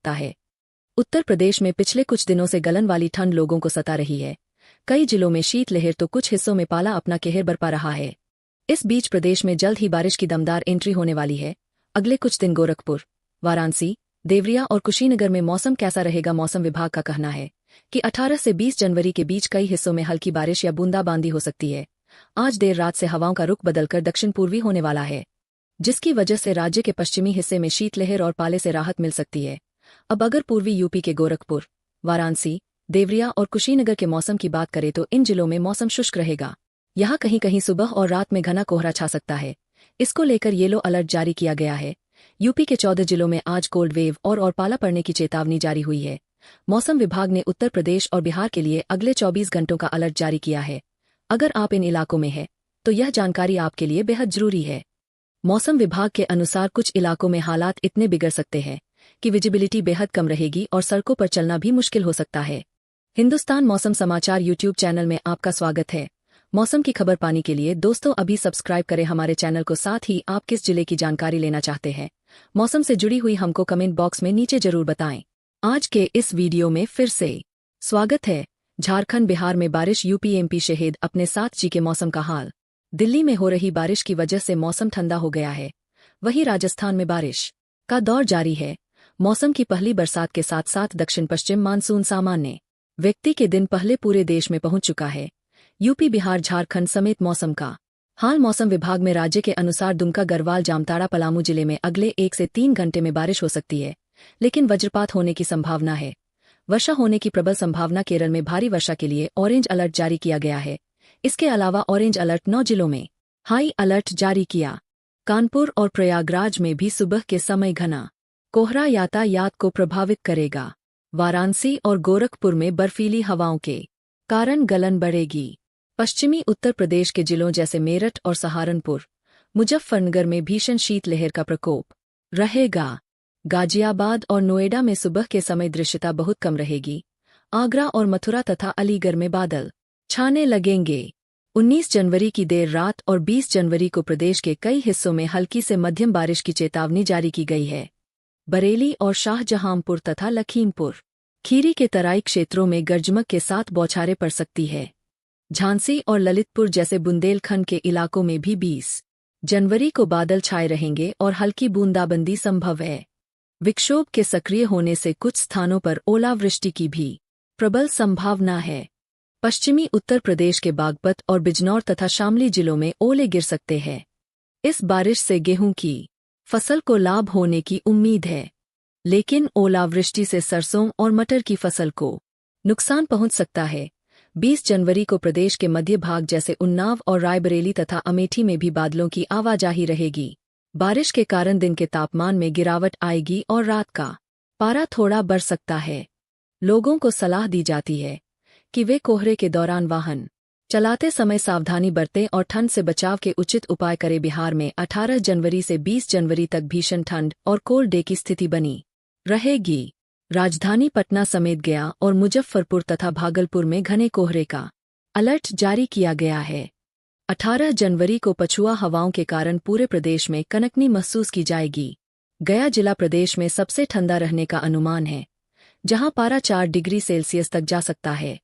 सकता है। उत्तर प्रदेश में पिछले कुछ दिनों से गलन वाली ठंड लोगों को सता रही है। कई जिलों में शीतलहर तो कुछ हिस्सों में पाला अपना कहर बरपा रहा है। इस बीच प्रदेश में जल्द ही बारिश की दमदार एंट्री होने वाली है। अगले कुछ दिन गोरखपुर, वाराणसी, देवरिया और कुशीनगर में मौसम कैसा रहेगा? मौसम विभाग का कहना है कि 18 से 20 जनवरी के बीच कई हिस्सों में हल्की बारिश या बूंदाबांदी हो सकती है। आज देर रात से हवाओं का रुख बदलकर दक्षिण पूर्वी होने वाला है, जिसकी वजह से राज्य के पश्चिमी हिस्से में शीतलहर और पाले से राहत मिल सकती है। अब अगर पूर्वी यूपी के गोरखपुर, वाराणसी, देवरिया और कुशीनगर के मौसम की बात करें तो इन जिलों में मौसम शुष्क रहेगा। यहाँ कहीं कहीं सुबह और रात में घना कोहरा छा सकता है। इसको लेकर येलो अलर्ट जारी किया गया है। यूपी के 14 जिलों में आज कोल्ड वेव और पाला पड़ने की चेतावनी जारी हुई है। मौसम विभाग ने उत्तर प्रदेश और बिहार के लिए अगले 24 घंटों का अलर्ट जारी किया है। अगर आप इन इलाकों में हैं, तो यह जानकारी आपके लिए बेहद जरूरी है। मौसम विभाग के अनुसार कुछ इलाकों में हालात इतने बिगड़ सकते हैं कि विजिबिलिटी बेहद कम रहेगी और सड़कों पर चलना भी मुश्किल हो सकता है। हिंदुस्तान मौसम समाचार यूट्यूब चैनल में आपका स्वागत है। मौसम की खबर पाने के लिए दोस्तों अभी सब्सक्राइब करें हमारे चैनल को। साथ ही आप किस जिले की जानकारी लेना चाहते हैं, मौसम से जुड़ी हुई, हमको कमेंट बॉक्स में नीचे जरूर बताएं। आज के इस वीडियो में फिर से स्वागत है। झारखंड बिहार में बारिश, यूपी एमपी शहीद अपने साथ जी के मौसम का हाल। दिल्ली में हो रही बारिश की वजह से मौसम ठंडा हो गया है। वहीं राजस्थान में बारिश का दौर जारी है। मौसम की पहली बरसात के साथ साथ दक्षिण पश्चिम मानसून सामान्य व्यक्ति के दिन पहले पूरे देश में पहुंच चुका है। यूपी, बिहार, झारखंड समेत मौसम का हाल। मौसम विभाग में राज्य के अनुसार दुमका, गढ़वाल, जामताड़ा, पलामू जिले में अगले 1 से 3 घंटे में बारिश हो सकती है, लेकिन वज्रपात होने की संभावना है। वर्षा होने की प्रबल संभावना। केरल में भारी वर्षा के लिए ऑरेंज अलर्ट जारी किया गया है। इसके अलावा ऑरेंज अलर्ट 9 जिलों में हाई अलर्ट जारी किया। कानपुर और प्रयागराज में भी सुबह के समय घना कोहरा यातायात को प्रभावित करेगा। वाराणसी और गोरखपुर में बर्फीली हवाओं के कारण गलन बढ़ेगी। पश्चिमी उत्तर प्रदेश के जिलों जैसे मेरठ और सहारनपुर, मुजफ्फरनगर में भीषण शीतलहर का प्रकोप रहेगा। गाजियाबाद और नोएडा में सुबह के समय दृश्यता बहुत कम रहेगी। आगरा और मथुरा तथा अलीगढ़ में बादल छाने लगेंगे। 19 जनवरी की देर रात और 20 जनवरी को प्रदेश के कई हिस्सों में हल्की से मध्यम बारिश की चेतावनी जारी की गई है। बरेली और शाहजहांपुर तथा लखीमपुर खीरी के तराई क्षेत्रों में गरजमक के साथ बौछारें पड़ सकती है। झांसी और ललितपुर जैसे बुंदेलखंड के इलाकों में भी 20 जनवरी को बादल छाए रहेंगे और हल्की बूंदाबंदी संभव है। विक्षोभ के सक्रिय होने से कुछ स्थानों पर ओलावृष्टि की भी प्रबल संभावना है। पश्चिमी उत्तर प्रदेश के बागपत और बिजनौर तथा शामली जिलों में ओले गिर सकते हैं। इस बारिश से गेहूं की फसल को लाभ होने की उम्मीद है, लेकिन ओलावृष्टि से सरसों और मटर की फसल को नुकसान पहुंच सकता है। 20 जनवरी को प्रदेश के मध्य भाग जैसे उन्नाव और रायबरेली तथा अमेठी में भी बादलों की आवाजाही रहेगी। बारिश के कारण दिन के तापमान में गिरावट आएगी और रात का पारा थोड़ा बढ़ सकता है। लोगों को सलाह दी जाती है कि वे कोहरे के दौरान वाहन चलाते समय सावधानी बरतें और ठंड से बचाव के उचित उपाय करें। बिहार में 18 जनवरी से 20 जनवरी तक भीषण ठंड और कोल्ड डे की स्थिति बनी रहेगी। राजधानी पटना समेत गया और मुजफ्फरपुर तथा भागलपुर में घने कोहरे का अलर्ट जारी किया गया है। 18 जनवरी को पछुआ हवाओं के कारण पूरे प्रदेश में कनकनी महसूस की जाएगी। गया जिला प्रदेश में सबसे ठंडा रहने का अनुमान है, जहां पारा 4 डिग्री सेल्सियस तक जा सकता है।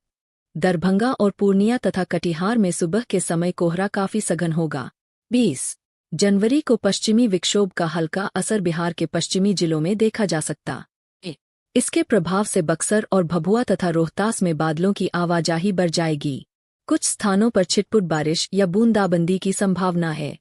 दरभंगा और पूर्णिया तथा कटिहार में सुबह के समय कोहरा काफी सघन होगा। 20 जनवरी को पश्चिमी विक्षोभ का हल्का असर बिहार के पश्चिमी जिलों में देखा जा सकता है। इसके प्रभाव से बक्सर और भभुआ तथा रोहतास में बादलों की आवाजाही बढ़ जाएगी। कुछ स्थानों पर छिटपुट बारिश या बूंदाबंदी की संभावना है।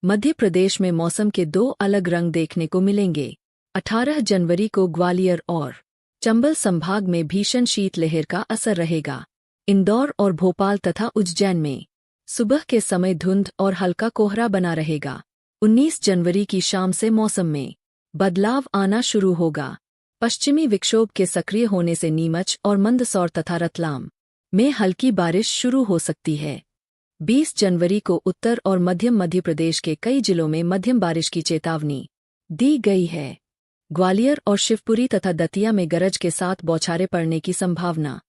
मध्य प्रदेश में मौसम के 2 अलग रंग देखने को मिलेंगे। 18 जनवरी को ग्वालियर और चंबल संभाग में भीषण शीतलहर का असर रहेगा। इंदौर और भोपाल तथा उज्जैन में सुबह के समय धुंध और हल्का कोहरा बना रहेगा। 19 जनवरी की शाम से मौसम में बदलाव आना शुरू होगा। पश्चिमी विक्षोभ के सक्रिय होने से नीमच और मंदसौर तथा रतलाम में हल्की बारिश शुरू हो सकती है। 20 जनवरी को उत्तर और मध्य प्रदेश के कई जिलों में मध्यम बारिश की चेतावनी दी गई है। ग्वालियर और शिवपुरी तथा दतिया में गरज के साथ बौछारें पड़ने की संभावना।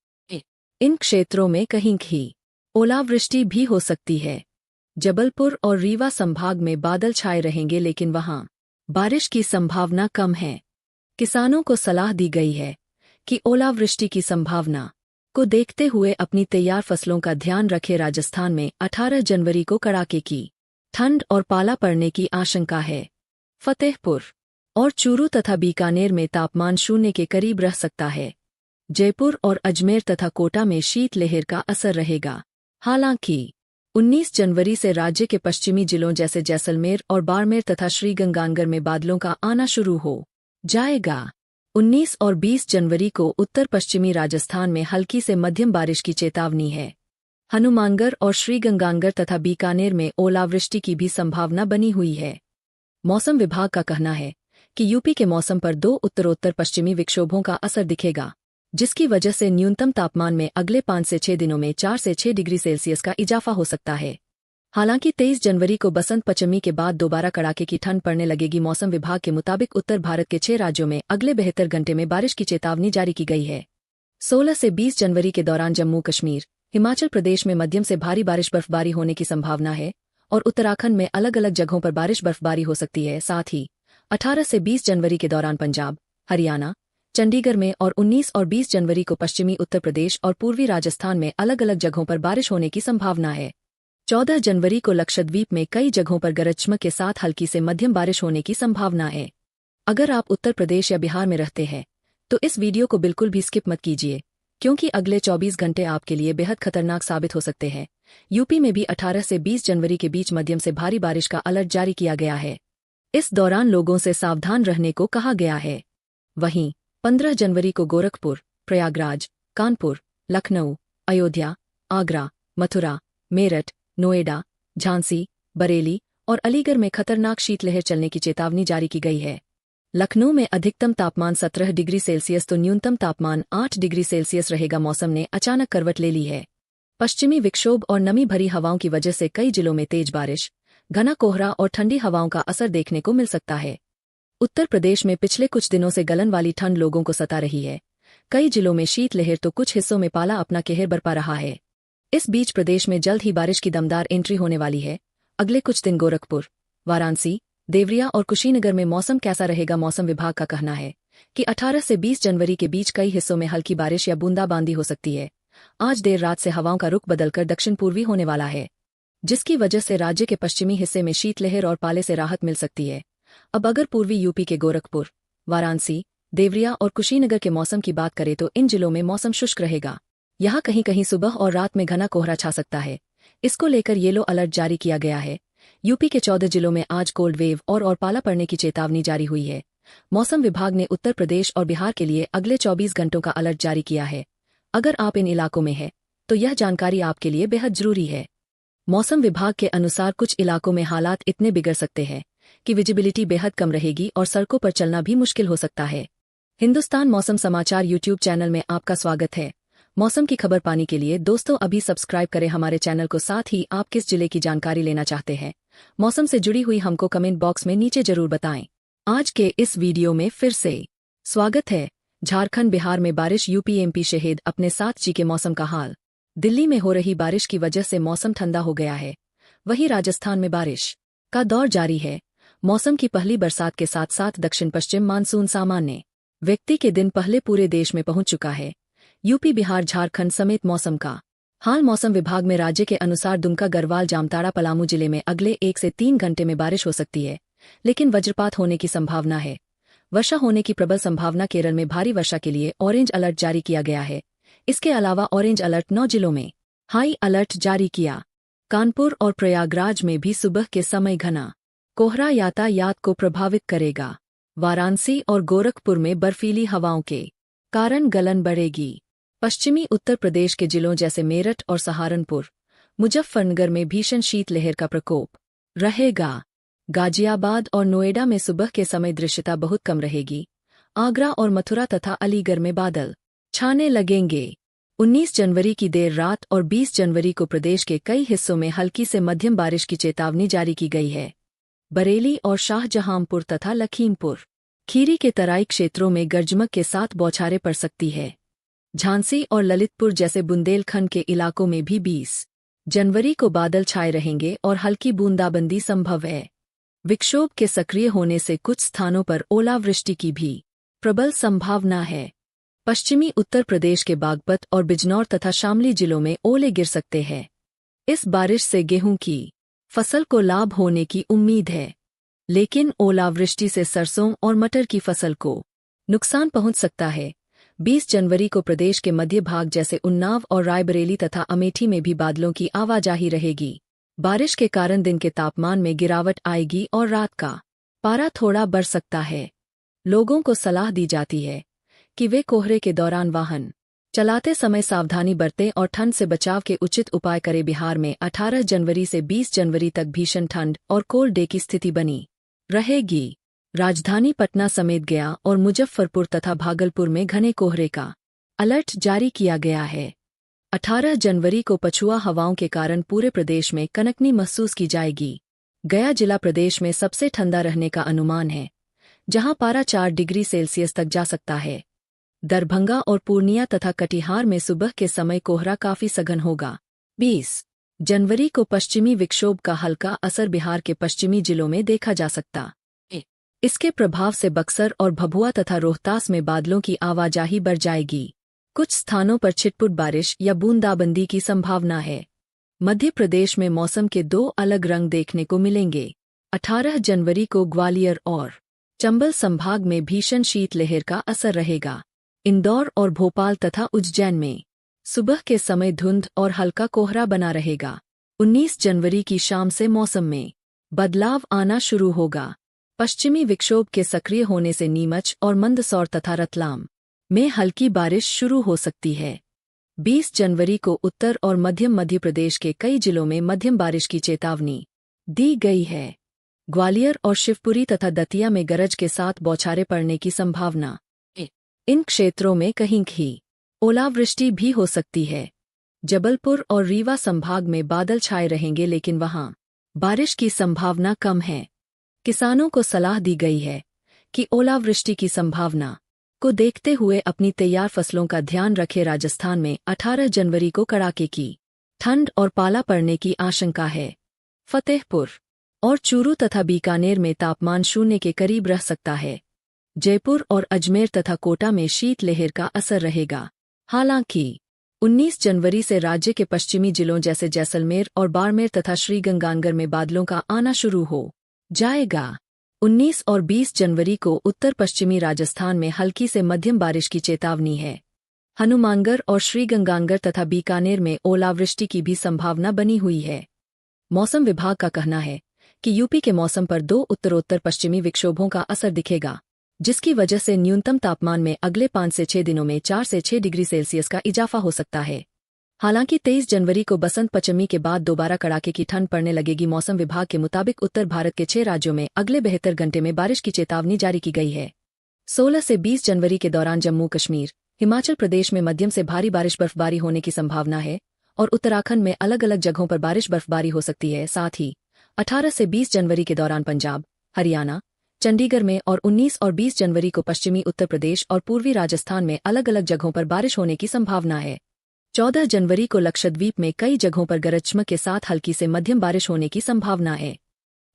इन क्षेत्रों में कहीं कहीं ओलावृष्टि भी हो सकती है। जबलपुर और रीवा संभाग में बादल छाए रहेंगे, लेकिन वहां बारिश की संभावना कम है। किसानों को सलाह दी गई है कि ओलावृष्टि की संभावना को देखते हुए अपनी तैयार फसलों का ध्यान रखें। राजस्थान में 18 जनवरी को कड़ाके की ठंड और पाला पड़ने की आशंका है। फतेहपुर और चूरू तथा बीकानेर में तापमान शून्य के करीब रह सकता है। जयपुर और अजमेर तथा कोटा में शीतलहर का असर रहेगा। हालांकि 19 जनवरी से राज्य के पश्चिमी जिलों जैसे जैसलमेर और बाड़मेर तथा श्रीगंगानगर में बादलों का आना शुरू हो जाएगा। 19 और 20 जनवरी को उत्तर पश्चिमी राजस्थान में हल्की से मध्यम बारिश की चेतावनी है। हनुमानगढ़ और श्रीगंगानगर तथा बीकानेर में ओलावृष्टि की भी संभावना बनी हुई है। मौसम विभाग का कहना है कि यूपी के मौसम पर 2 उत्तरोत्तर पश्चिमी विक्षोभों का असर दिखेगा, जिसकी वजह से न्यूनतम तापमान में अगले 5 से 6 दिनों में 4 से 6 डिग्री सेल्सियस का इजाफा हो सकता है। हालांकि 23 जनवरी को बसंत पंचमी के बाद दोबारा कड़ाके की ठंड पड़ने लगेगी। मौसम विभाग के मुताबिक उत्तर भारत के 6 राज्यों में अगले 72 घंटे में बारिश की चेतावनी जारी की गई है। 16 से 20 जनवरी के दौरान जम्मू कश्मीर, हिमाचल प्रदेश में मध्यम से भारी बारिश बर्फबारी होने की संभावना है और उत्तराखंड में अलग अलग जगहों पर बारिश बर्फबारी हो सकती है। साथ ही 18 से 20 जनवरी के दौरान पंजाब, हरियाणा, चंडीगढ़ में और 19 और 20 जनवरी को पश्चिमी उत्तर प्रदेश और पूर्वी राजस्थान में अलग अलग जगहों पर बारिश होने की संभावना है। 14 जनवरी को लक्षद्वीप में कई जगहों पर गरज चमक के साथ हल्की से मध्यम बारिश होने की संभावना है। अगर आप उत्तर प्रदेश या बिहार में रहते हैं तो इस वीडियो को बिल्कुल भी स्किप मत कीजिए, क्योंकि अगले 24 घंटे आपके लिए बेहद खतरनाक साबित हो सकते हैं। यूपी में भी 18 से 20 जनवरी के बीच मध्यम से भारी बारिश का अलर्ट जारी किया गया है। इस दौरान लोगों से सावधान रहने को कहा गया है। वहीं 15 जनवरी को गोरखपुर, प्रयागराज, कानपुर, लखनऊ, अयोध्या, आगरा, मथुरा, मेरठ, नोएडा, झांसी, बरेली और अलीगढ़ में खतरनाक शीतलहर चलने की चेतावनी जारी की गई है। लखनऊ में अधिकतम तापमान 17 डिग्री सेल्सियस तो न्यूनतम तापमान 8 डिग्री सेल्सियस रहेगा। मौसम ने अचानक करवट ले ली है। पश्चिमी विक्षोभ और नमी भरी हवाओं की वजह से कई जिलों में तेज बारिश, घना कोहरा और ठंडी हवाओं का असर देखने को मिल सकता है। उत्तर प्रदेश में पिछले कुछ दिनों से गलन वाली ठंड लोगों को सता रही है। कई जिलों में शीतलहर तो कुछ हिस्सों में पाला अपना कहर बरपा रहा है। इस बीच प्रदेश में जल्द ही बारिश की दमदार एंट्री होने वाली है। अगले कुछ दिन गोरखपुर, वाराणसी, देवरिया और कुशीनगर में मौसम कैसा रहेगा? मौसम विभाग का कहना है कि 18 से 20 जनवरी के बीच कई हिस्सों में हल्की बारिश या बूंदाबांदी हो सकती है। आज देर रात से हवाओं का रुख बदलकर दक्षिण पूर्वी होने वाला है, जिसकी वजह से राज्य के पश्चिमी हिस्से में शीतलहर और पाले से राहत मिल सकती है। अब अगर पूर्वी यूपी के गोरखपुर, वाराणसी, देवरिया और कुशीनगर के मौसम की बात करें तो इन जिलों में मौसम शुष्क रहेगा। यहाँ कहीं कहीं सुबह और रात में घना कोहरा छा सकता है। इसको लेकर येलो अलर्ट जारी किया गया है। यूपी के 14 जिलों में आज कोल्ड वेव और पाला पड़ने की चेतावनी जारी हुई है। मौसम विभाग ने उत्तर प्रदेश और बिहार के लिए अगले 24 घंटों का अलर्ट जारी किया है। अगर आप इन इलाकों में हैं तो यह जानकारी आपके लिए बेहद जरूरी है। मौसम विभाग के अनुसार कुछ इलाकों में हालात इतने बिगड़ सकते हैं कि विजिबिलिटी बेहद कम रहेगी और सड़कों पर चलना भी मुश्किल हो सकता है। हिंदुस्तान मौसम समाचार यूट्यूब चैनल में आपका स्वागत है। मौसम की खबर पाने के लिए दोस्तों अभी सब्सक्राइब करें हमारे चैनल को। साथ ही आप किस जिले की जानकारी लेना चाहते हैं, मौसम से जुड़ी हुई हमको कमेंट बॉक्स में नीचे जरूर बताएं। आज के इस वीडियो में फिर से स्वागत है। झारखंड बिहार में बारिश, यूपी एमपी शहीद अपने साथ जी के मौसम का हाल। दिल्ली में हो रही बारिश की वजह से मौसम ठंडा हो गया है। वहीं राजस्थान में बारिश का दौर जारी है। मौसम की पहली बरसात के साथ साथ दक्षिण पश्चिम मानसून सामान्य व्यक्ति के दिन पहले पूरे देश में पहुंच चुका है। यूपी, बिहार, झारखंड समेत मौसम का हाल। मौसम विभाग में राज्य के अनुसार दुमका, गढ़वाल, जामताड़ा, पलामू जिले में अगले 1 से 3 घंटे में बारिश हो सकती है, लेकिन वज्रपात होने की संभावना है। वर्षा होने की प्रबल संभावना। केरल में भारी वर्षा के लिए ऑरेंज अलर्ट जारी किया गया है। इसके अलावा ऑरेंज अलर्ट 9 जिलों में हाई अलर्ट जारी किया। कानपुर और प्रयागराज में भी सुबह के समय घना कोहरा यातायात को प्रभावित करेगा। वाराणसी और गोरखपुर में बर्फीली हवाओं के कारण गलन बढ़ेगी। पश्चिमी उत्तर प्रदेश के जिलों जैसे मेरठ और सहारनपुर, मुजफ्फरनगर में भीषण शीतलहर का प्रकोप रहेगा। गाजियाबाद और नोएडा में सुबह के समय दृश्यता बहुत कम रहेगी। आगरा और मथुरा तथा अलीगढ़ में बादल छाने लगेंगे। 19 जनवरी की देर रात और 20 जनवरी को प्रदेश के कई हिस्सों में हल्की से मध्यम बारिश की चेतावनी जारी की गई है। बरेली और शाहजहांपुर तथा लखीमपुर खीरी के तराई क्षेत्रों में गरजमक के साथ बौछारें पड़ सकती है। झांसी और ललितपुर जैसे बुंदेलखंड के इलाकों में भी 20 जनवरी को बादल छाए रहेंगे और हल्की बूंदाबंदी संभव है। विक्षोभ के सक्रिय होने से कुछ स्थानों पर ओलावृष्टि की भी प्रबल संभावना है। पश्चिमी उत्तर प्रदेश के बागपत और बिजनौर तथा शामली जिलों में ओले गिर सकते हैं। इस बारिश से गेहूं की फसल को लाभ होने की उम्मीद है, लेकिन ओलावृष्टि से सरसों और मटर की फसल को नुकसान पहुंच सकता है। 20 जनवरी को प्रदेश के मध्य भाग जैसे उन्नाव और रायबरेली तथा अमेठी में भी बादलों की आवाजाही रहेगी। बारिश के कारण दिन के तापमान में गिरावट आएगी और रात का पारा थोड़ा बढ़ सकता है। लोगों को सलाह दी जाती है कि वे कोहरे के दौरान वाहन चलाते समय सावधानी बरतें और ठंड से बचाव के उचित उपाय करें। बिहार में 18 जनवरी से 20 जनवरी तक भीषण ठंड और कोल्ड डे की स्थिति बनी रहेगी। राजधानी पटना समेत गया और मुजफ्फरपुर तथा भागलपुर में घने कोहरे का अलर्ट जारी किया गया है। 18 जनवरी को पछुआ हवाओं के कारण पूरे प्रदेश में कनकनी महसूस की जाएगी। गया जिला प्रदेश में सबसे ठंडा रहने का अनुमान है, जहां पारा 4 डिग्री सेल्सियस तक जा सकता है। दरभंगा और पूर्णिया तथा कटिहार में सुबह के समय कोहरा काफी सघन होगा। 20 जनवरी को पश्चिमी विक्षोभ का हल्का असर बिहार के पश्चिमी जिलों में देखा जा सकता है। इसके प्रभाव से बक्सर और भभुआ तथा रोहतास में बादलों की आवाजाही बढ़ जाएगी। कुछ स्थानों पर छिटपुट बारिश या बूंदाबंदी की संभावना है। मध्य प्रदेश में मौसम के 2 अलग रंग देखने को मिलेंगे। 18 जनवरी को ग्वालियर और चंबल संभाग में भीषण शीतलहर का असर रहेगा। इंदौर और भोपाल तथा उज्जैन में सुबह के समय धुंध और हल्का कोहरा बना रहेगा। 19 जनवरी की शाम से मौसम में बदलाव आना शुरू होगा। पश्चिमी विक्षोभ के सक्रिय होने से नीमच और मंदसौर तथा रतलाम में हल्की बारिश शुरू हो सकती है। 20 जनवरी को उत्तर और मध्य प्रदेश के कई जिलों में मध्यम बारिश की चेतावनी दी गई है। ग्वालियर और शिवपुरी तथा दतिया में गरज के साथ बौछारें पड़ने की संभावना है। इन क्षेत्रों में कहीं-कहीं ओलावृष्टि भी हो सकती है। जबलपुर और रीवा संभाग में बादल छाए रहेंगे, लेकिन वहां बारिश की संभावना कम है। किसानों को सलाह दी गई है कि ओलावृष्टि की संभावना को देखते हुए अपनी तैयार फसलों का ध्यान रखें। राजस्थान में 18 जनवरी को कड़ाके की ठंड और पाला पड़ने की आशंका है। फतेहपुर और चूरू तथा बीकानेर में तापमान 0 के करीब रह सकता है। जयपुर और अजमेर तथा कोटा में शीतलहर का असर रहेगा। हालांकि 19 जनवरी से राज्य के पश्चिमी जिलों जैसे जैसलमेर और बाड़मेर तथा श्रीगंगानगर में बादलों का आना शुरू हो जाएगा। 19 और 20 जनवरी को उत्तर पश्चिमी राजस्थान में हल्की से मध्यम बारिश की चेतावनी है। हनुमानगढ़ और श्रीगंगानगर तथा बीकानेर में ओलावृष्टि की भी संभावना बनी हुई है। मौसम विभाग का कहना है कि यूपी के मौसम पर 2 उत्तरोत्तर पश्चिमी विक्षोभों का असर दिखेगा, जिसकी वजह से न्यूनतम तापमान में अगले 5 से 6 दिनों में 4 से 6 डिग्री सेल्सियस का इजाफा हो सकता है। हालांकि 23 जनवरी को बसंत पंचमी के बाद दोबारा कड़ाके की ठंड पड़ने लगेगी। मौसम विभाग के मुताबिक उत्तर भारत के 6 राज्यों में अगले 72 घंटे में बारिश की चेतावनी जारी की गई है। 16 से 20 जनवरी के दौरान जम्मू कश्मीर, हिमाचल प्रदेश में मध्यम से भारी बारिश बर्फबारी होने की संभावना है और उत्तराखंड में अलग अलग जगहों पर बारिश बर्फबारी हो सकती है। साथ ही 18 से 20 जनवरी के दौरान पंजाब, हरियाणा, चंडीगढ़ में और 19 और 20 जनवरी को पश्चिमी उत्तर प्रदेश और पूर्वी राजस्थान में अलग अलग जगहों पर बारिश होने की संभावना है। 14 जनवरी को लक्षद्वीप में कई जगहों पर गरज चमक के साथ हल्की से मध्यम बारिश होने की संभावना है।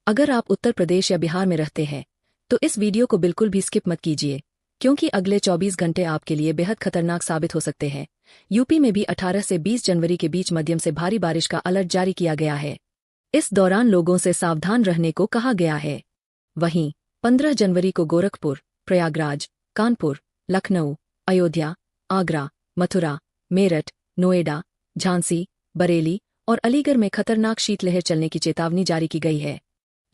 अगर आप उत्तर प्रदेश या बिहार में रहते हैं तो इस वीडियो को बिल्कुल भी स्किप मत कीजिए, क्योंकि अगले 24 घंटे आपके लिए बेहद खतरनाक साबित हो सकते हैं। यूपी में भी 18 से 20 जनवरी के बीच मध्यम से भारी बारिश का अलर्ट जारी किया गया है। इस दौरान लोगों से सावधान रहने को कहा गया है। वहीं 15 जनवरी को गोरखपुर, प्रयागराज, कानपुर, लखनऊ, अयोध्या, आगरा, मथुरा, मेरठ, नोएडा, झांसी, बरेली और अलीगढ़ में खतरनाक शीतलहर चलने की चेतावनी जारी की गई है।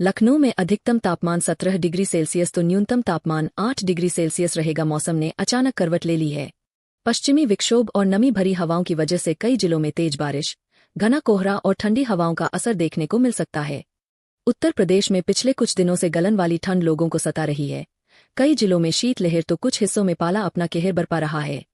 लखनऊ में अधिकतम तापमान 17 डिग्री सेल्सियस तो न्यूनतम तापमान 8 डिग्री सेल्सियस रहेगा। मौसम ने अचानक करवट ले ली है। पश्चिमी विक्षोभ और नमी भरी हवाओं की वजह से कई जिलों में तेज बारिश, घना कोहरा और ठंडी हवाओं का असर देखने को मिल सकता है। उत्तर प्रदेश में पिछले कुछ दिनों से गलन वाली ठंड लोगों को सता रही है। कई जिलों में शीतलहर तो कुछ हिस्सों में पाला अपना कहर बरपा रहा है।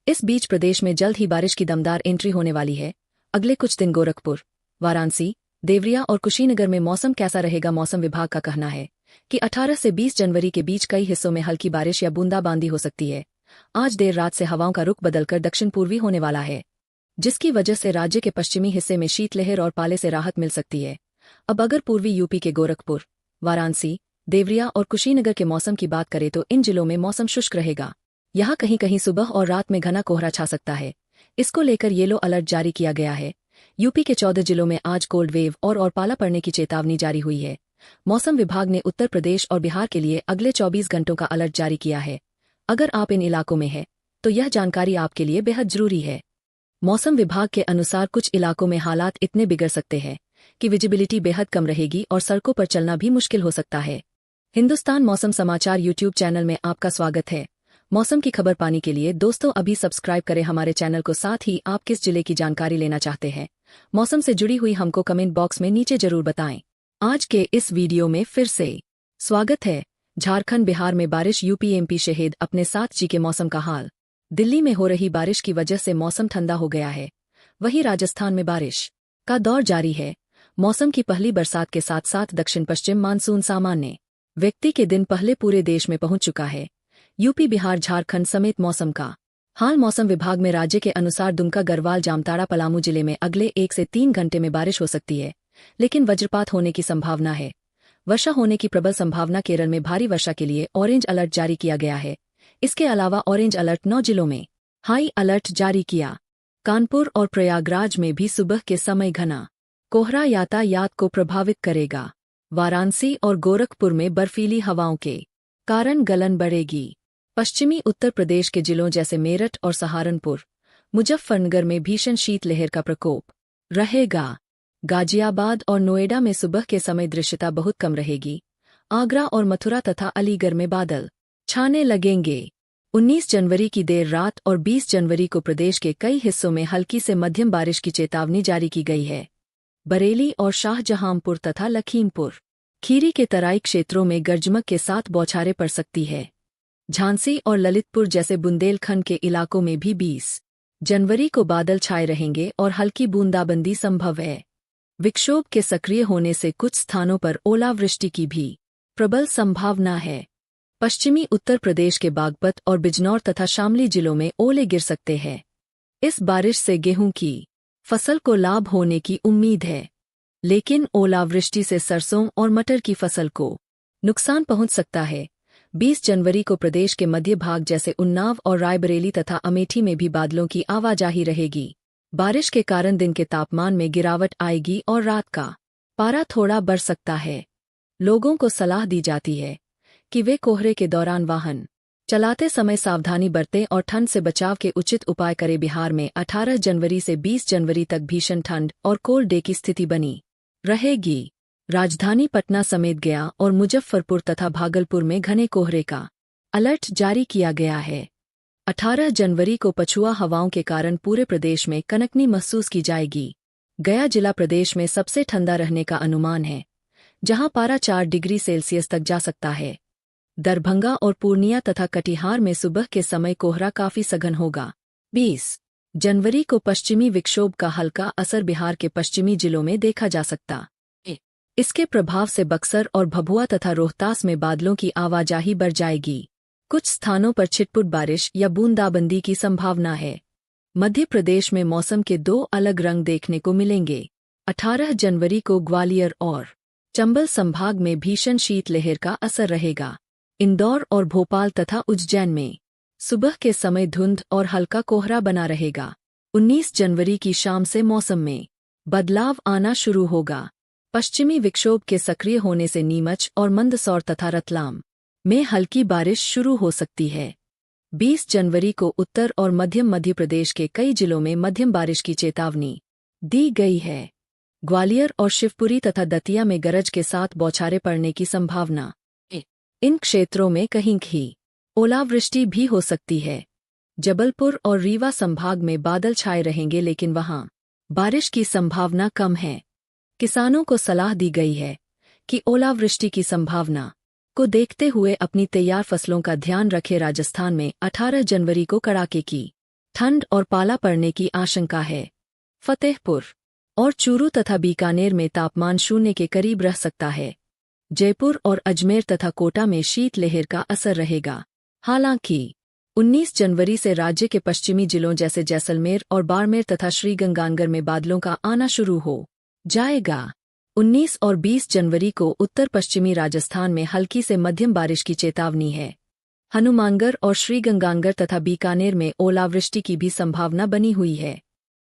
इस बीच प्रदेश में जल्द ही बारिश की दमदार एंट्री होने वाली है। अगले कुछ दिन गोरखपुर, वाराणसी, देवरिया और कुशीनगर में मौसम कैसा रहेगा? मौसम विभाग का कहना है कि 18 से 20 जनवरी के बीच कई हिस्सों में हल्की बारिश या बूंदाबांदी हो सकती है। आज देर रात से हवाओं का रुख बदलकर दक्षिण पूर्वी होने वाला है, जिसकी वजह से राज्य के पश्चिमी हिस्से में शीतलहर और पाले से राहत मिल सकती है। अब अगर पूर्वी यूपी के गोरखपुर, वाराणसी, देवरिया और कुशीनगर के मौसम की बात करें तो इन जिलों में मौसम शुष्क रहेगा। यहाँ कहीं कहीं सुबह और रात में घना कोहरा छा सकता है। इसको लेकर येलो अलर्ट जारी किया गया है। यूपी के 14 जिलों में आज कोल्ड वेव और पाला पड़ने की चेतावनी जारी हुई है। मौसम विभाग ने उत्तर प्रदेश और बिहार के लिए अगले 24 घंटों का अलर्ट जारी किया है। अगर आप इन इलाकों में हैं, तो यह जानकारी आपके लिए बेहद जरूरी है। मौसम विभाग के अनुसार कुछ इलाकों में हालात इतने बिगड़ सकते हैं कि विजिबिलिटी बेहद कम रहेगी और सड़कों पर चलना भी मुश्किल हो सकता है। हिंदुस्तान मौसम समाचार यूट्यूब चैनल में आपका स्वागत है। मौसम की खबर पाने के लिए दोस्तों अभी सब्सक्राइब करें हमारे चैनल को। साथ ही आप किस जिले की जानकारी लेना चाहते हैं, मौसम से जुड़ी हुई हमको कमेंट बॉक्स में नीचे जरूर बताएं। आज के इस वीडियो में फिर से स्वागत है। झारखंड बिहार में बारिश, यूपी एमपी शहीद अपने साथ जी के मौसम का हाल। दिल्ली में हो रही बारिश की वजह से मौसम ठंडा हो गया है। वहीं राजस्थान में बारिश का दौर जारी है। मौसम की पहली बरसात के साथ साथ दक्षिण पश्चिम मानसून सामान्य व्यक्ति के दिन पहले पूरे देश में पहुंच चुका है। यूपी, बिहार, झारखंड समेत मौसम का हाल। मौसम विभाग में राज्य के अनुसार दुमका, गढ़वाल, जामताड़ा, पलामू जिले में अगले 1 से 3 घंटे में बारिश हो सकती है, लेकिन वज्रपात होने की संभावना है। वर्षा होने की प्रबल संभावना। केरल में भारी वर्षा के लिए ऑरेंज अलर्ट जारी किया गया है। इसके अलावा ऑरेंज अलर्ट 9 जिलों में हाई अलर्ट जारी किया। कानपुर और प्रयागराज में भी सुबह के समय घना कोहरा यातायात को प्रभावित करेगा। वाराणसी और गोरखपुर में बर्फीली हवाओं के कारण गलन बढ़ेगी। पश्चिमी उत्तर प्रदेश के जिलों जैसे मेरठ और सहारनपुर, मुजफ्फरनगर में भीषण शीतलहर का प्रकोप रहेगा। गाजियाबाद और नोएडा में सुबह के समय दृश्यता बहुत कम रहेगी। आगरा और मथुरा तथा अलीगढ़ में बादल छाने लगेंगे। 19 जनवरी की देर रात और 20 जनवरी को प्रदेश के कई हिस्सों में हल्की से मध्यम बारिश की चेतावनी जारी की गई है। बरेली और शाहजहांपुर तथा लखीमपुर खीरी के तराई क्षेत्रों में गर्जमक के साथ बौछारें पड़ सकती है। झांसी और ललितपुर जैसे बुंदेलखंड के इलाकों में भी 20 जनवरी को बादल छाए रहेंगे और हल्की बूंदाबंदी संभव है। विक्षोभ के सक्रिय होने से कुछ स्थानों पर ओलावृष्टि की भी प्रबल संभावना है। पश्चिमी उत्तर प्रदेश के बागपत और बिजनौर तथा शामली जिलों में ओले गिर सकते हैं। इस बारिश से गेहूं की फसल को लाभ होने की उम्मीद है, लेकिन ओलावृष्टि से सरसों और मटर की फसल को नुकसान पहुंच सकता है। 20 जनवरी को प्रदेश के मध्य भाग जैसे उन्नाव और रायबरेली तथा अमेठी में भी बादलों की आवाजाही रहेगी। बारिश के कारण दिन के तापमान में गिरावट आएगी और रात का पारा थोड़ा बढ़ सकता है। लोगों को सलाह दी जाती है कि वे कोहरे के दौरान वाहन चलाते समय सावधानी बरतें और ठंड से बचाव के उचित उपाय करें। बिहार में 18 जनवरी से 20 जनवरी तक भीषण ठंड और कोल्ड डे की स्थिति बनी रहेगी। राजधानी पटना समेत गया और मुजफ्फरपुर तथा भागलपुर में घने कोहरे का अलर्ट जारी किया गया है। 18 जनवरी को पछुआ हवाओं के कारण पूरे प्रदेश में कनकनी महसूस की जाएगी। गया जिला प्रदेश में सबसे ठंडा रहने का अनुमान है, जहां पारा 4 डिग्री सेल्सियस तक जा सकता है। दरभंगा और पूर्णिया तथा कटिहार में सुबह के समय कोहरा काफी सघन होगा। 20 जनवरी को पश्चिमी विक्षोभ का हल्का असर बिहार के पश्चिमी जिलों में देखा जा सकता है। इसके प्रभाव से बक्सर और भभुआ तथा रोहतास में बादलों की आवाजाही बढ़ जाएगी। कुछ स्थानों पर छिटपुट बारिश या बूंदाबंदी की संभावना है। मध्य प्रदेश में मौसम के 2 अलग रंग देखने को मिलेंगे। 18 जनवरी को ग्वालियर और चंबल संभाग में भीषण शीतलहर का असर रहेगा। इंदौर और भोपाल तथा उज्जैन में सुबह के समय धुंध और हल्का कोहरा बना रहेगा। 19 जनवरी की शाम से मौसम में बदलाव आना शुरू होगा। पश्चिमी विक्षोभ के सक्रिय होने से नीमच और मंदसौर तथा रतलाम में हल्की बारिश शुरू हो सकती है। 20 जनवरी को उत्तर और मध्य प्रदेश के कई जिलों में मध्यम बारिश की चेतावनी दी गई है। ग्वालियर और शिवपुरी तथा दतिया में गरज के साथ बौछारें पड़ने की संभावना। इन क्षेत्रों में कहीं कहीं ओलावृष्टि भी हो सकती है। जबलपुर और रीवा संभाग में बादल छाए रहेंगे, लेकिन वहां बारिश की संभावना कम है। किसानों को सलाह दी गई है कि ओलावृष्टि की संभावना को देखते हुए अपनी तैयार फसलों का ध्यान रखें। राजस्थान में 18 जनवरी को कड़ाके की ठंड और पाला पड़ने की आशंका है। फतेहपुर और चूरू तथा बीकानेर में तापमान 0 के करीब रह सकता है। जयपुर और अजमेर तथा कोटा में शीतलहर का असर रहेगा। हालांकि 19 जनवरी से राज्य के पश्चिमी जिलों जैसे जैसलमेर और बाड़मेर तथा श्रीगंगानगर में बादलों का आना शुरू हो जाएगा। 19 और 20 जनवरी को उत्तर पश्चिमी राजस्थान में हल्की से मध्यम बारिश की चेतावनी है। हनुमानगढ़ और श्रीगंगानगर तथा बीकानेर में ओलावृष्टि की भी संभावना बनी हुई है।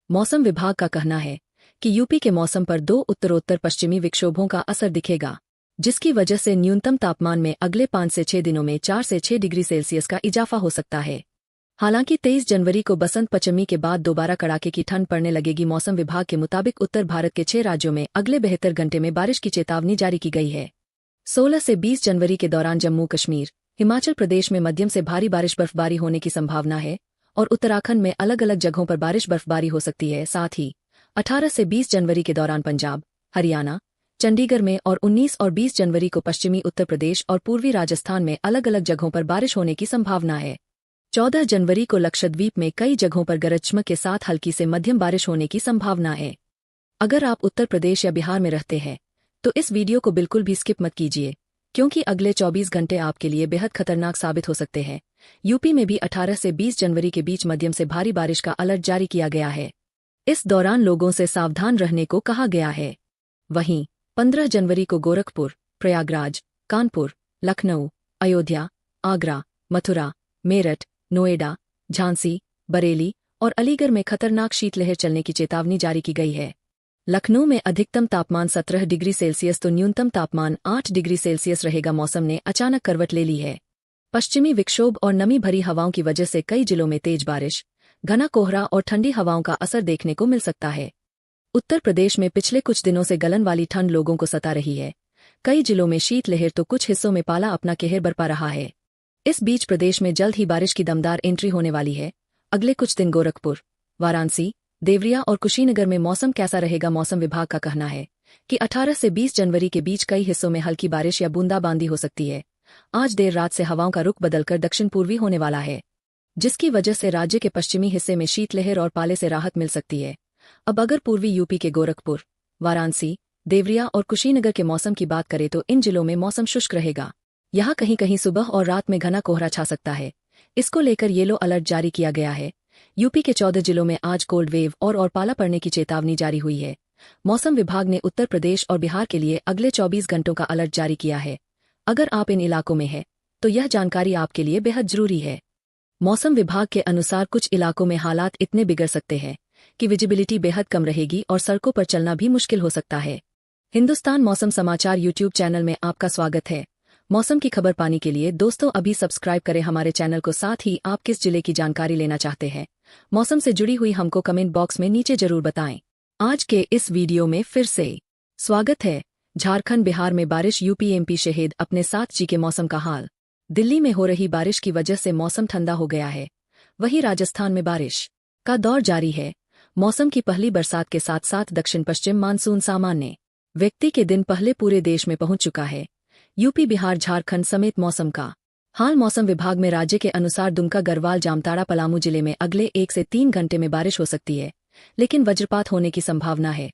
मौसम विभाग का कहना है कि यूपी के मौसम पर 2 उत्तरोत्तर पश्चिमी विक्षोभों का असर दिखेगा, जिसकी वजह से न्यूनतम तापमान में अगले 5 से 6 दिनों में 4 से 6 डिग्री सेल्सियस का इजाफा हो सकता है। हालांकि 23 जनवरी को बसंत पंचमी के बाद दोबारा कड़ाके की ठंड पड़ने लगेगी। मौसम विभाग के मुताबिक उत्तर भारत के 6 राज्यों में अगले 72 घंटे में बारिश की चेतावनी जारी की गई है। 16 से 20 जनवरी के दौरान जम्मू कश्मीर, हिमाचल प्रदेश में मध्यम से भारी बारिश बर्फबारी होने की संभावना है और उत्तराखंड में अलग अलग जगहों पर बारिश बर्फबारी हो सकती है। साथ ही 18 से 20 जनवरी के दौरान पंजाब, हरियाणा, चंडीगढ़ में और 19 और 20 जनवरी को पश्चिमी उत्तर प्रदेश और पूर्वी राजस्थान में अलग अलग जगहों पर बारिश होने की संभावना है। 14 जनवरी को लक्षद्वीप में कई जगहों पर गरज चमक के साथ हल्की से मध्यम बारिश होने की संभावना है। अगर आप उत्तर प्रदेश या बिहार में रहते हैं तो इस वीडियो को बिल्कुल भी स्किप मत कीजिए, क्योंकि अगले 24 घंटे आपके लिए बेहद खतरनाक साबित हो सकते हैं। यूपी में भी 18 से 20 जनवरी के बीच मध्यम से भारी बारिश का अलर्ट जारी किया गया है। इस दौरान लोगों से सावधान रहने को कहा गया है। वहीं 15 जनवरी को गोरखपुर, प्रयागराज, कानपुर, लखनऊ, अयोध्या, आगरा, मथुरा, मेरठ, नोएडा, झांसी, बरेली और अलीगढ़ में खतरनाक शीतलहर चलने की चेतावनी जारी की गई है। लखनऊ में अधिकतम तापमान 17 डिग्री सेल्सियस तो न्यूनतम तापमान 8 डिग्री सेल्सियस रहेगा। मौसम ने अचानक करवट ले ली है। पश्चिमी विक्षोभ और नमी भरी हवाओं की वजह से कई जिलों में तेज बारिश, घना कोहरा और ठंडी हवाओं का असर देखने को मिल सकता है। उत्तर प्रदेश में पिछले कुछ दिनों से गलन वाली ठंड लोगों को सता रही है। कई जिलों में शीतलहर तो कुछ हिस्सों में पाला अपना कहर बरपा रहा है। इस बीच प्रदेश में जल्द ही बारिश की दमदार एंट्री होने वाली है। अगले कुछ दिन गोरखपुर, वाराणसी, देवरिया और कुशीनगर में मौसम कैसा रहेगा? मौसम विभाग का कहना है कि 18 से 20 जनवरी के बीच कई हिस्सों में हल्की बारिश या बूंदाबांदी हो सकती है। आज देर रात से हवाओं का रुख बदलकर दक्षिण पूर्वी होने वाला है, जिसकी वजह से राज्य के पश्चिमी हिस्से में शीतलहर और पाले से राहत मिल सकती है। अब अगर पूर्वी यूपी के गोरखपुर, वाराणसी, देवरिया और कुशीनगर के मौसम की बात करें तो इन जिलों में मौसम शुष्क रहेगा। यहाँ कहीं कहीं सुबह और रात में घना कोहरा छा सकता है। इसको लेकर येलो अलर्ट जारी किया गया है। यूपी के 14 जिलों में आज कोल्ड वेव और पाला पड़ने की चेतावनी जारी हुई है। मौसम विभाग ने उत्तर प्रदेश और बिहार के लिए अगले 24 घंटों का अलर्ट जारी किया है। अगर आप इन इलाकों में हैं तो यह जानकारी आपके लिए बेहद जरूरी है। मौसम विभाग के अनुसार कुछ इलाकों में हालात इतने बिगड़ सकते हैं कि विजिबिलिटी बेहद कम रहेगी और सड़कों पर चलना भी मुश्किल हो सकता है। हिंदुस्तान मौसम समाचार यूट्यूब चैनल में आपका स्वागत है। मौसम की खबर पाने के लिए दोस्तों अभी सब्सक्राइब करें हमारे चैनल को। साथ ही आप किस जिले की जानकारी लेना चाहते हैं, मौसम से जुड़ी हुई हमको कमेंट बॉक्स में नीचे जरूर बताएं। आज के इस वीडियो में फिर से स्वागत है। झारखंड बिहार में बारिश, यूपी एमपी शहीद अपने साथ जी के मौसम का हाल। दिल्ली में हो रही बारिश की वजह से मौसम ठंडा हो गया है। वहीं राजस्थान में बारिश का दौर जारी है। मौसम की पहली बरसात के साथ साथ दक्षिण पश्चिम मानसून सामान्य व्यक्ति के दिन पहले पूरे देश में पहुंच चुका है। यूपी, बिहार, झारखंड समेत मौसम का हाल। मौसम विभाग में राज्य के अनुसार दुमका, गढ़वाल, जामताड़ा, पलामू जिले में अगले 1 से 3 घंटे में बारिश हो सकती है, लेकिन वज्रपात होने की संभावना है।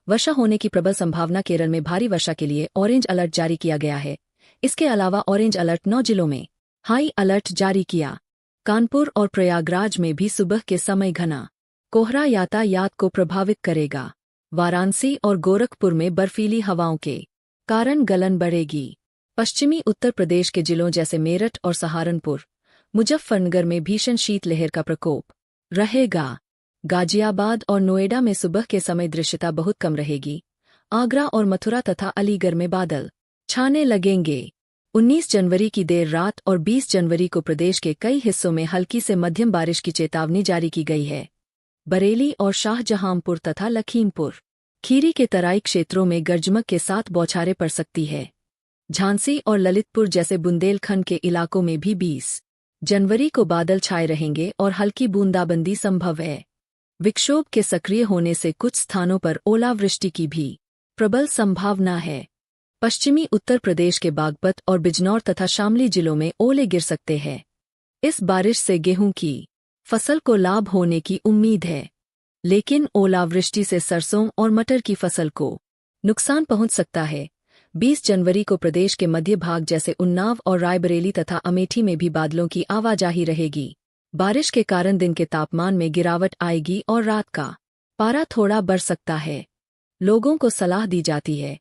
वर्षा होने की प्रबल संभावना। केरल में भारी वर्षा के लिए ऑरेंज अलर्ट जारी किया गया है। इसके अलावा ऑरेंज अलर्ट 9 जिलों में हाई अलर्ट जारी किया। कानपुर और प्रयागराज में भी सुबह के समय घना कोहरा यातायात को प्रभावित करेगा। वाराणसी और गोरखपुर में बर्फीली हवाओं के कारण गलन बढ़ेगी। पश्चिमी उत्तर प्रदेश के जिलों जैसे मेरठ और सहारनपुर, मुजफ्फरनगर में भीषण शीतलहर का प्रकोप रहेगा। गाजियाबाद और नोएडा में सुबह के समय दृश्यता बहुत कम रहेगी। आगरा और मथुरा तथा अलीगढ़ में बादल छाने लगेंगे। 19 जनवरी की देर रात और 20 जनवरी को प्रदेश के कई हिस्सों में हल्की से मध्यम बारिश की चेतावनी जारी की गई है। बरेली और शाहजहांपुर तथा लखीमपुर खीरी के तराई क्षेत्रों में गरजमक के साथ बौछारें पड़ सकती है। झांसी और ललितपुर जैसे बुंदेलखंड के इलाकों में भी 20 जनवरी को बादल छाए रहेंगे और हल्की बूंदाबंदी संभव है। विक्षोभ के सक्रिय होने से कुछ स्थानों पर ओलावृष्टि की भी प्रबल संभावना है। पश्चिमी उत्तर प्रदेश के बागपत और बिजनौर तथा शामली जिलों में ओले गिर सकते हैं। इस बारिश से गेहूं की फसल को लाभ होने की उम्मीद है, लेकिन ओलावृष्टि से सरसों और मटर की फसल को नुकसान पहुंच सकता है। 20 जनवरी को प्रदेश के मध्य भाग जैसे उन्नाव और रायबरेली तथा अमेठी में भी बादलों की आवाजाही रहेगी। बारिश के कारण दिन के तापमान में गिरावट आएगी और रात का पारा थोड़ा बढ़ सकता है। लोगों को सलाह दी जाती है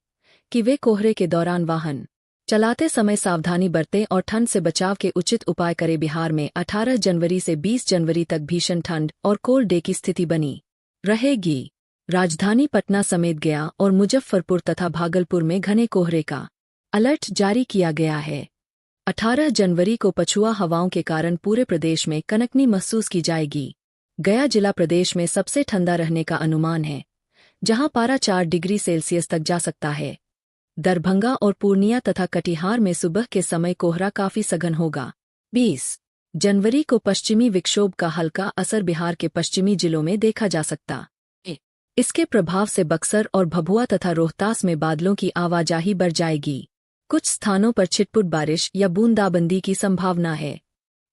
कि वे कोहरे के दौरान वाहन चलाते समय सावधानी बरतें और ठंड से बचाव के उचित उपाय करें। बिहार में 18 जनवरी से 20 जनवरी तक भीषण ठंड और कोल्ड डे की स्थिति बनी रहेगी। राजधानी पटना समेत गया और मुजफ्फरपुर तथा भागलपुर में घने कोहरे का अलर्ट जारी किया गया है। 18 जनवरी को पछुआ हवाओं के कारण पूरे प्रदेश में कनकनी महसूस की जाएगी। गया जिला प्रदेश में सबसे ठंडा रहने का अनुमान है, जहां पारा 4 डिग्री सेल्सियस तक जा सकता है। दरभंगा और पूर्णिया तथा कटिहार में सुबह के समय कोहरा काफी सघन होगा। 20 जनवरी को पश्चिमी विक्षोभ का हल्का असर बिहार के पश्चिमी जिलों में देखा जा सकता है। इसके प्रभाव से बक्सर और भभुआ तथा रोहतास में बादलों की आवाजाही बढ़ जाएगी। कुछ स्थानों पर छिटपुट बारिश या बूंदाबंदी की संभावना है।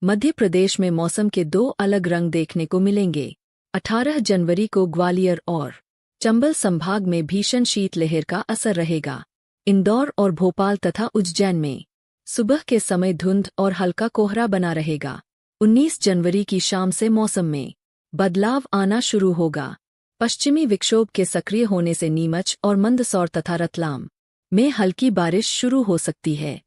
मध्य प्रदेश में मौसम के 2 अलग रंग देखने को मिलेंगे। 18 जनवरी को ग्वालियर और चंबल संभाग में भीषण शीतलहर का असर रहेगा। इंदौर और भोपाल तथा उज्जैन में सुबह के समय धुंध और हल्का कोहरा बना रहेगा। 19 जनवरी की शाम से मौसम में बदलाव आना शुरू होगा। पश्चिमी विक्षोभ के सक्रिय होने से नीमच और मंदसौर तथा रतलाम में हल्की बारिश शुरू हो सकती है।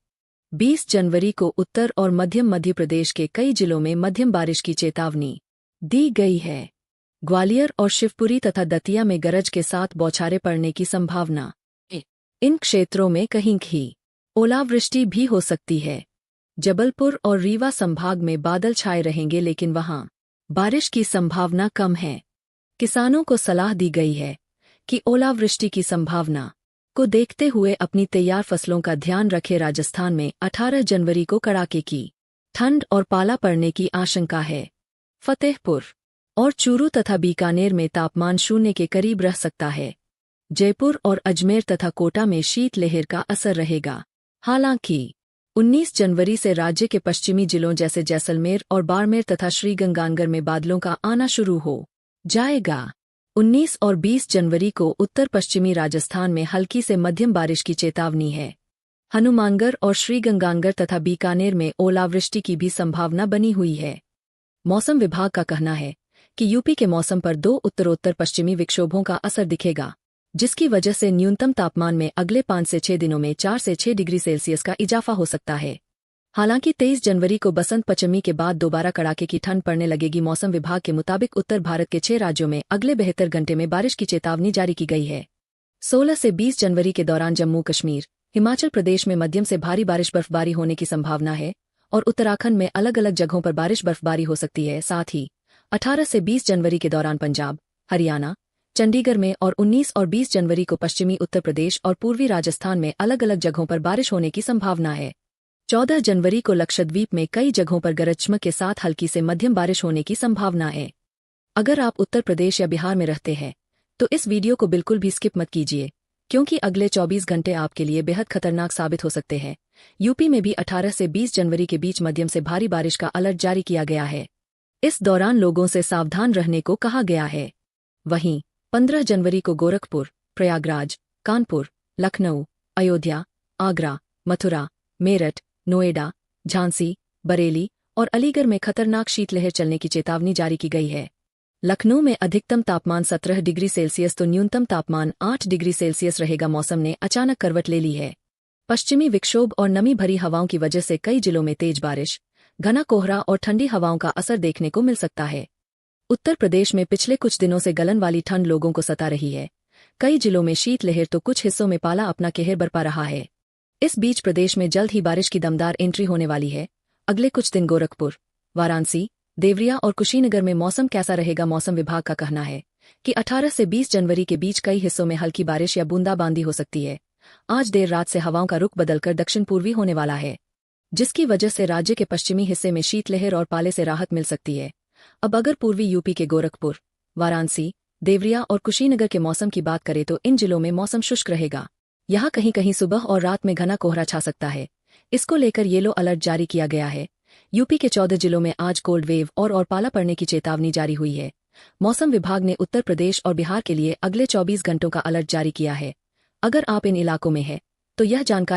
20 जनवरी को उत्तर और मध्य प्रदेश के कई जिलों में मध्यम बारिश की चेतावनी दी गई है। ग्वालियर और शिवपुरी तथा दतिया में गरज के साथ बौछारें पड़ने की संभावना है। इन क्षेत्रों में कहीं ओलावृष्टि भी हो सकती है। जबलपुर और रीवा संभाग में बादल छाए रहेंगे, लेकिन वहां बारिश की संभावना कम है। किसानों को सलाह दी गई है कि ओलावृष्टि की संभावना को देखते हुए अपनी तैयार फसलों का ध्यान रखें। राजस्थान में 18 जनवरी को कड़ाके की ठंड और पाला पड़ने की आशंका है। फतेहपुर और चूरू तथा बीकानेर में तापमान 0 के करीब रह सकता है। जयपुर और अजमेर तथा कोटा में शीतलहर का असर रहेगा। हालांकि 19 जनवरी से राज्य के पश्चिमी जिलों जैसे जैसलमेर और बाड़मेर तथा श्रीगंगानगर में बादलों का आना शुरू हो जाएगा। 19 और 20 जनवरी को उत्तर पश्चिमी राजस्थान में हल्की से मध्यम बारिश की चेतावनी है। हनुमानगढ़ और श्रीगंगानगर तथा बीकानेर में ओलावृष्टि की भी संभावना बनी हुई है। मौसम विभाग का कहना है कि यूपी के मौसम पर 2 उत्तरोत्तर पश्चिमी विक्षोभों का असर दिखेगा, जिसकी वजह से न्यूनतम तापमान में अगले 5 से 6 दिनों में 4 से 6 डिग्री सेल्सियस का इजाफा हो सकता है। हालांकि 23 जनवरी को बसंत पंचमी के बाद दोबारा कड़ाके की ठंड पड़ने लगेगी। मौसम विभाग के मुताबिक उत्तर भारत के 6 राज्यों में अगले 72 घंटे में बारिश की चेतावनी जारी की गई है। 16 से 20 जनवरी के दौरान जम्मू कश्मीर, हिमाचल प्रदेश में मध्यम से भारी बारिश बर्फबारी होने की संभावना है और उत्तराखंड में अलग अलग जगहों पर बारिश बर्फबारी हो सकती है। साथ ही 18 से 20 जनवरी के दौरान पंजाब, हरियाणा, चंडीगढ़ में और 19 और 20 जनवरी को पश्चिमी उत्तर प्रदेश और पूर्वी राजस्थान में अलग अलग जगहों पर बारिश होने की संभावना है। 14 जनवरी को लक्षद्वीप में कई जगहों पर गरज चमक के साथ हल्की से मध्यम बारिश होने की संभावना है। अगर आप उत्तर प्रदेश या बिहार में रहते हैं तो इस वीडियो को बिल्कुल भी स्किप मत कीजिए, क्योंकि अगले 24 घंटे आपके लिए बेहद खतरनाक साबित हो सकते हैं। यूपी में भी 18 से 20 जनवरी के बीच मध्यम से भारी बारिश का अलर्ट जारी किया गया है। इस दौरान लोगों से सावधान रहने को कहा गया है। वहीं 15 जनवरी को गोरखपुर, प्रयागराज, कानपुर, लखनऊ, अयोध्या, आगरा, मथुरा, मेरठ, नोएडा, झांसी, बरेली और अलीगढ़ में खतरनाक शीतलहर चलने की चेतावनी जारी की गई है। लखनऊ में अधिकतम तापमान 17 डिग्री सेल्सियस तो न्यूनतम तापमान 8 डिग्री सेल्सियस रहेगा। मौसम ने अचानक करवट ले ली है। पश्चिमी विक्षोभ और नमी भरी हवाओं की वजह से कई जिलों में तेज बारिश, घना कोहरा और ठंडी हवाओं का असर देखने को मिल सकता है। उत्तर प्रदेश में पिछले कुछ दिनों से गलन वाली ठंड लोगों को सता रही है। कई जिलों में शीतलहर तो कुछ हिस्सों में पाला अपना कहर बरपा रहा है। इस बीच प्रदेश में जल्द ही बारिश की दमदार एंट्री होने वाली है। अगले कुछ दिन गोरखपुर, वाराणसी, देवरिया और कुशीनगर में मौसम कैसा रहेगा? मौसम विभाग का कहना है कि 18 से 20 जनवरी के बीच कई हिस्सों में हल्की बारिश या बूंदाबांदी हो सकती है। आज देर रात से हवाओं का रुख बदलकर दक्षिण पूर्वी होने वाला है, जिसकी वजह से राज्य के पश्चिमी हिस्से में शीतलहर और पाले से राहत मिल सकती है। अब अगर पूर्वी यूपी के गोरखपुर, वाराणसी, देवरिया और कुशीनगर के मौसम की बात करें तो इन जिलों में मौसम शुष्क रहेगा। यहाँ कहीं कहीं सुबह और रात में घना कोहरा छा सकता है। इसको लेकर येलो अलर्ट जारी किया गया है। यूपी के 14 जिलों में आज कोल्ड वेव और पाला पड़ने की चेतावनी जारी हुई है। मौसम विभाग ने उत्तर प्रदेश और बिहार के लिए अगले 24 घंटों का अलर्ट जारी किया है। अगर आप इन इलाकों में हैं तो यह जानकारी